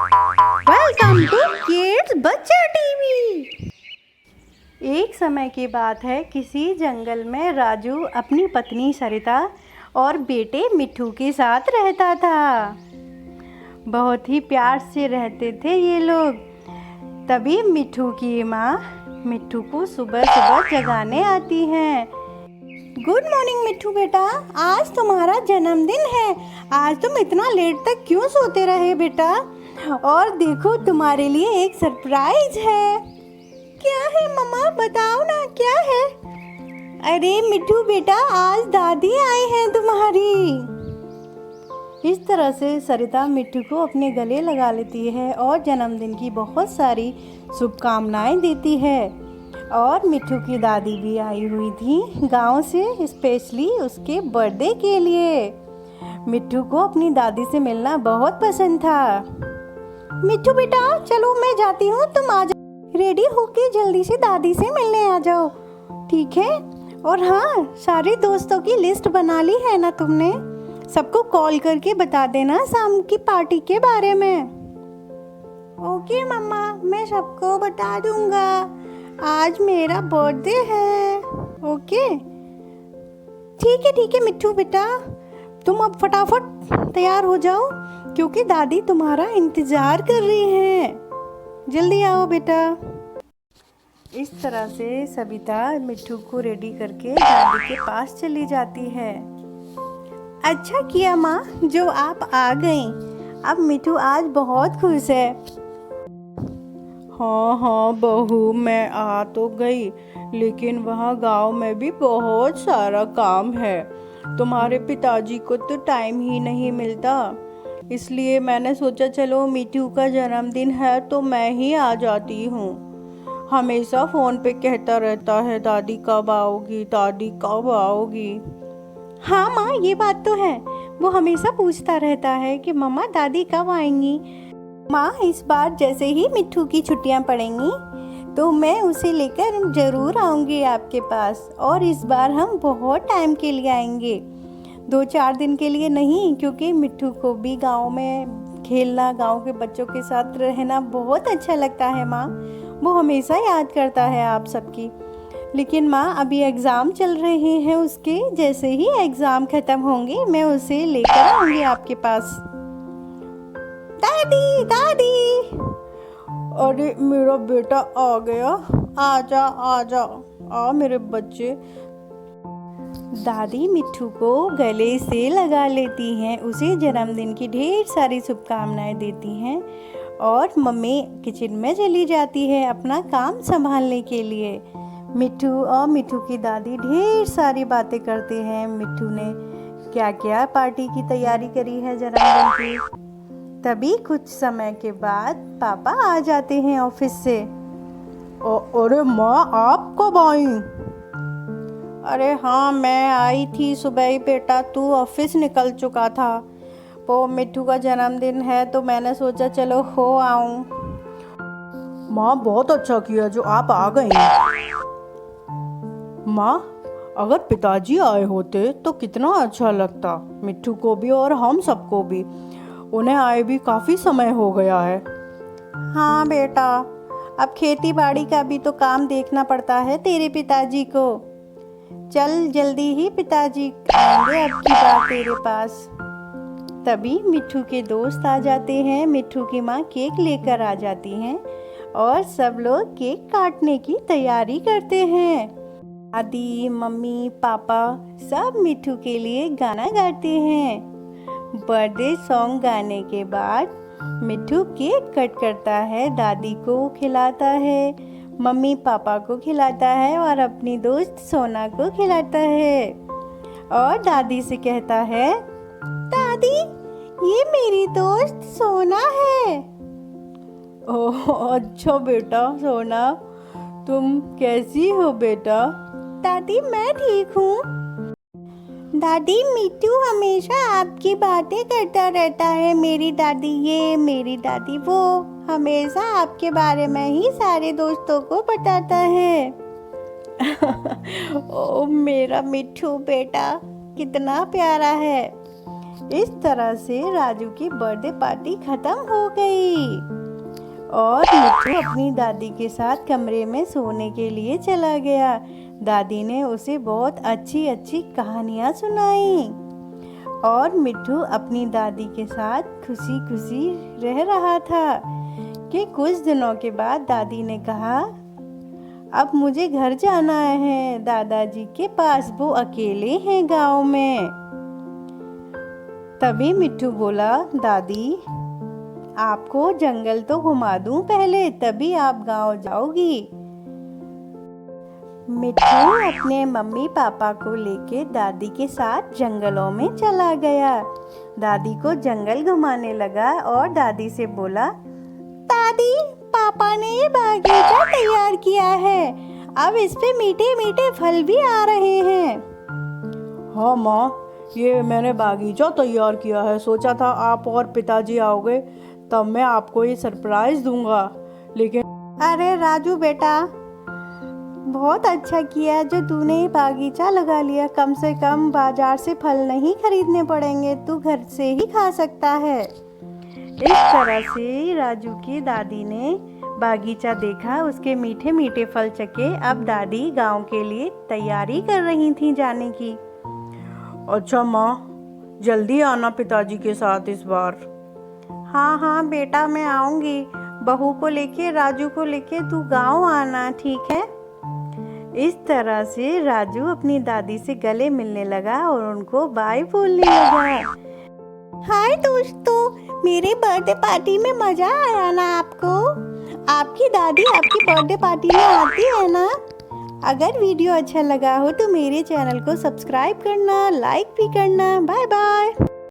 Welcome to kids बच्चा TV. एक समय की बात है, किसी जंगल में राजू अपनी पत्नी सरिता और बेटे मिट्ठू के साथ रहता था। बहुत ही प्यार से रहते थे ये लोग। तभी मिट्ठू की माँ मिट्ठू को सुबह सुबह जगाने आती हैं। गुड मॉर्निंग मिट्ठू बेटा, आज तुम्हारा जन्मदिन है। आज तुम इतना लेट तक क्यों सोते रहे बेटा? और देखो, तुम्हारे लिए एक सरप्राइज है। क्या है मम्मा, बताओ ना क्या है? अरे मिट्ठू बेटा, आज दादी आई हैं तुम्हारी। इस तरह से सरिता मिट्ठू को अपने गले लगा लेती है और जन्मदिन की बहुत सारी शुभकामनाएं देती है। और मिट्ठू की दादी भी आई हुई थी गांव से, स्पेशली उसके बर्थडे के लिए। मिट्ठू को अपनी दादी से मिलना बहुत पसंद था। मिट्ठू बेटा, चलो मैं जाती हूँ, तुम आ जाओ। रेडी होके जल्दी से दादी से मिलने आ जाओ, ठीक है? और हाँ, सारे दोस्तों की लिस्ट बना ली है ना तुमने? सबको कॉल करके बता देना शाम की पार्टी के बारे में। ओके मम्मा, मैं सबको बता दूंगा। आज मेरा बर्थडे है। ओके, ठीक है मिट्ठू बेटा, तुम अब फटाफट तैयार हो जाओ क्योंकि दादी तुम्हारा इंतजार कर रही हैं। जल्दी आओ बेटा। इस तरह से सविता मिट्ठू को रेडी करके दादी के पास चली जाती है। अच्छा किया माँ जो आप आ गईं। अब मिट्ठू आज बहुत खुश है। हाँ बहू, मैं आ तो गई, लेकिन वहाँ गांव में भी बहुत सारा काम है। तुम्हारे पिताजी को तो टाइम ही नहीं मिलता, इसलिए मैंने सोचा चलो मिट्ठू का जन्मदिन है तो मैं ही आ जाती हूँ। हमेशा फ़ोन पे कहता रहता है दादी कब आओगी, दादी कब आओगी। हाँ माँ, ये बात तो है, वो हमेशा पूछता रहता है कि मम्मा दादी कब आएंगी। माँ, इस बार जैसे ही मिट्ठू की छुट्टियाँ पड़ेंगी तो मैं उसे लेकर ज़रूर आऊँगी आपके पास। और इस बार हम बहुत टाइम के लिए आएंगे, 2-4 दिन के लिए नहीं, क्योंकि मिट्ठू को भी गांव में खेलना, गांव के बच्चों के साथ रहना बहुत अच्छा लगता है माँ। वो हमेशा याद करता है आप सबकी। लेकिन माँ, अभी एग्ज़ाम चल रहे हैं उसके, जैसे ही एग्ज़ाम ख़त्म होंगे मैं उसे लेकर आऊँगी आपके पास। दादी दादी, अरे मेरा बेटा आ गया, आजा आजा, आ मेरे बच्चे। दादी मिट्ठू को गले से लगा लेती हैं, उसे जन्मदिन की ढेर सारी शुभकामनाएं देती हैं और मम्मी किचन में चली जाती है अपना काम संभालने के लिए। मिट्ठू और मिट्ठू की दादी ढेर सारी बातें करते हैं। मिट्ठू ने क्या क्या पार्टी की तैयारी करी है जन्मदिन की। तभी कुछ समय के बाद पापा आ जाते हैं ऑफिस से। अरे माँ, आप कब आई? अरे हाँ, मैं आई थी सुबह ही बेटा, तू ऑफिस निकल चुका था। वो मिट्ठू का जन्मदिन है तो मैंने सोचा चलो हो आऊँ। माँ, बहुत अच्छा किया जो आप आ गई। माँ, अगर पिताजी आए होते तो कितना अच्छा लगता, मिट्ठू को भी और हम सबको भी। उन्हें आए भी काफ़ी समय हो गया है। हाँ बेटा, अब खेती बाड़ी का भी तो काम देखना पड़ता है तेरे पिताजी को। चल जल्दी ही पिताजी आएंगे अब की बार तेरे पास। तभी मिट्ठू के दोस्त आ जाते हैं। मिट्ठू की माँ केक लेकर आ जाती हैं और सब लोग केक काटने की तैयारी करते हैं। दादी, मम्मी, पापा सब मिट्ठू के लिए गाना गाते हैं। बर्थडे सॉन्ग गाने के बाद मिट्ठू केक कट करता है, दादी को खिलाता है, मम्मी पापा को खिलाता है और अपनी दोस्त सोना को खिलाता है। और दादी से कहता है, दादी ये मेरी दोस्त सोना है। ओह अच्छा बेटा सोना, तुम कैसी हो बेटा? दादी मैं ठीक हूँ। दादी, मिट्ठू हमेशा आपकी बातें करता रहता है, मेरी दादी ये, मेरी दादी वो, हमेशा आपके बारे में ही सारे दोस्तों को बताता है। ओ मेरा मिट्ठू बेटा कितना प्यारा है। इस तरह से राजू की बर्थडे पार्टी खत्म हो गई। और मिट्ठू अपनी दादी के साथ कमरे में सोने के लिए चला गया। दादी ने उसे बहुत अच्छी अच्छी कहानियाँ सुनाई और मिट्ठू अपनी दादी के साथ खुशी खुशी रह रहा था कि कुछ दिनों के बाद दादी ने कहा, अब मुझे घर जाना है दादाजी के पास, वो अकेले हैं गांव में। तभी मिट्ठू बोला, दादी आपको जंगल तो घुमा दूं पहले, तभी आप गांव जाओगी। मिट्ठू अपने मम्मी पापा को लेके दादी के साथ जंगलों में चला गया। दादी को जंगल घुमाने लगा और दादी से बोला, दादी पापा ने ये बागीचा तैयार किया है, अब इस पे मीठे मीठे फल भी आ रहे हैं। हाँ माँ, ये मैंने बागीचा तैयार किया है, सोचा था आप और पिताजी आओगे तब मैं आपको ये सरप्राइज दूंगा, लेकिन अरे राजू बेटा, बहुत अच्छा किया जो तूने ये बागीचा लगा लिया, कम से कम बाजार से फल नहीं खरीदने पड़ेंगे, तू घर से ही खा सकता है। इस तरह से राजू की दादी ने बागीचा देखा, उसके मीठे मीठे फल चखे। अब दादी गांव के लिए तैयारी कर रही थी जाने की। अच्छा माँ, जल्दी आना पिताजी के साथ इस बार। हाँ हाँ बेटा, मैं आऊँगी, बहू को लेके राजू को लेके तू गांव आना, ठीक है। इस तरह से राजू अपनी दादी से गले मिलने लगा और उनको बाय बोलने लगा। हाय दोस्तों, मेरे बर्थडे पार्टी में मज़ा आया ना आपको? आपकी दादी आपकी बर्थडे पार्टी में आती है ना? अगर वीडियो अच्छा लगा हो तो मेरे चैनल को सब्सक्राइब करना, लाइक भी करना। Bye bye.